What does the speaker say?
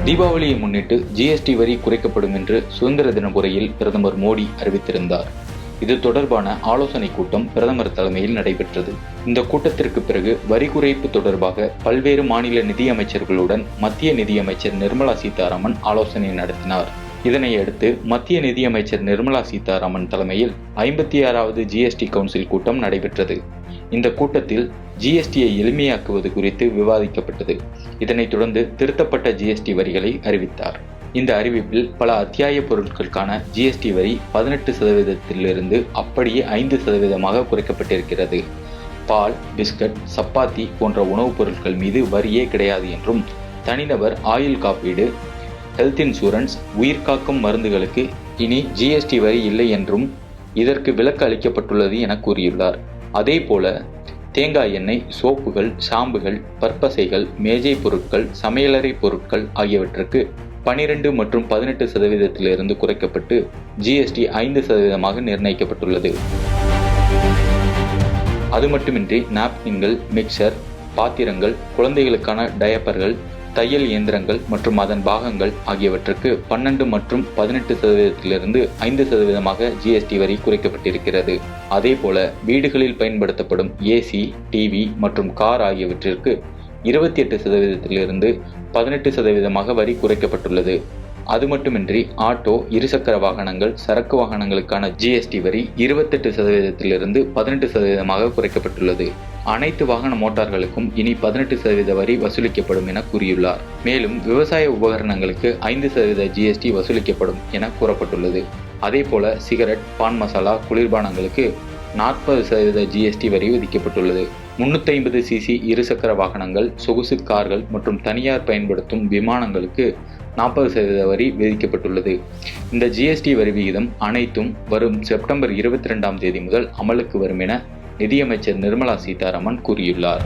தீபாவளியை முன்னிட்டு ஜிஎஸ்டி வரி குறைக்கப்படும் என்று சுதந்திர தின உரையில் பிரதமர் மோடி அறிவித்திருந்தார். இது தொடர்பான ஆலோசனை கூட்டம் பிரதமர் தலைமையில் நடைபெற்றது. இந்த கூட்டத்திற்கு பிறகு வரி குறைப்பு தொடர்பாக பல்வேறு மாநில நிதியமைச்சர்களுடன் மத்திய நிதியமைச்சர் நிர்மலா சீதாராமன் ஆலோசனை நடத்தினார். இதனையடுத்து மத்திய நிதியமைச்சர் நிர்மலா சீதாராமன் தலைமையில் 56வது ஜிஎஸ்டி கவுன்சில் கூட்டம் நடைபெற்றது. இந்த கூட்டத்தில் ஜிஎஸ்டியை எளிமையாக்குவது குறித்து விவாதிக்கப்பட்டது. இதனைத் தொடர்ந்து திருத்தப்பட்ட ஜிஎஸ்டி வரிகளை அறிவித்தார். இந்த அறிவிப்பில் பல அத்தியாய பொருட்களுக்கான ஜிஎஸ்டி வரி 18% அப்படியே 5% குறைக்கப்பட்டிருக்கிறது. பால், பிஸ்கட், சப்பாத்தி போன்ற உணவுப் பொருட்கள் மீது வரியே கிடையாது என்றும், தனிநபர் ஆயுள் காப்பீடு, ஹெல்த் இன்சூரன்ஸ், உயிர்காக்கும் மருந்துகளுக்கு இனி ஜிஎஸ்டி வரி இல்லை என்றும் இதற்கு விலக்கு அளிக்கப்பட்டுள்ளது என கூறியுள்ளார். அதேபோல தேங்காய் எண்ணெய், சோப்புகள், ஷாம்புகள், பற்பசைகள், மேஜை பொருட்கள், சமையலறை பொருட்கள் ஆகியவற்றுக்கு 12 மற்றும் 18% குறைக்கப்பட்டு ஜிஎஸ்டி 5% நிர்ணயிக்கப்பட்டுள்ளது. அது மட்டுமின்றி நாப்கின்கள், மிக்சர், பாத்திரங்கள், குழந்தைகளுக்கான டயப்பர்கள், தையல் இயந்திரங்கள் மற்றும் அதன் பாகங்கள் ஆகியவற்றுக்கு 12 மற்றும் 18% 5% ஜிஎஸ்டி வரி குறைக்கப்பட்டிருக்கிறது. அதேபோல வீடுகளில் பயன்படுத்தப்படும் ஏசி, டிவி மற்றும் கார் ஆகியவற்றிற்கு 28% 18% வரி குறைக்கப்பட்டுள்ளது. அது மட்டுமின்றி ஆட்டோ, இருசக்கர வாகனங்கள், சரக்கு வாகனங்களுக்கான ஜிஎஸ்டி வரி 28% 18% குறைக்கப்பட்டுள்ளது. அனைத்து வாகன மோட்டார்களுக்கும் இனி 18% வரி வசூலிக்கப்படும் என கூறியுள்ளார். மேலும் விவசாய உபகரணங்களுக்கு 5% ஜிஎஸ்டி வசூலிக்கப்படும் என கூறப்பட்டுள்ளது. அதேபோல சிகரெட், பான் மசாலா, குளிர்பானங்களுக்கு 40% ஜிஎஸ்டி வரி விதிக்கப்பட்டுள்ளது. 350 சிசி இருசக்கர வாகனங்கள், சொகுசு கார்கள் மற்றும் தனியார் பயன்படுத்தும் விமானங்களுக்கு 40% வரி விதிக்கப்பட்டுள்ளது. இந்த ஜிஎஸ்டி வரி விகிதம் அனைத்தும் வரும் செப்டம்பர் 22 முதல் அமலுக்கு வரும் என நிதியமைச்சர் நிர்மலா சீதாராமன் கூறியுள்ளார்.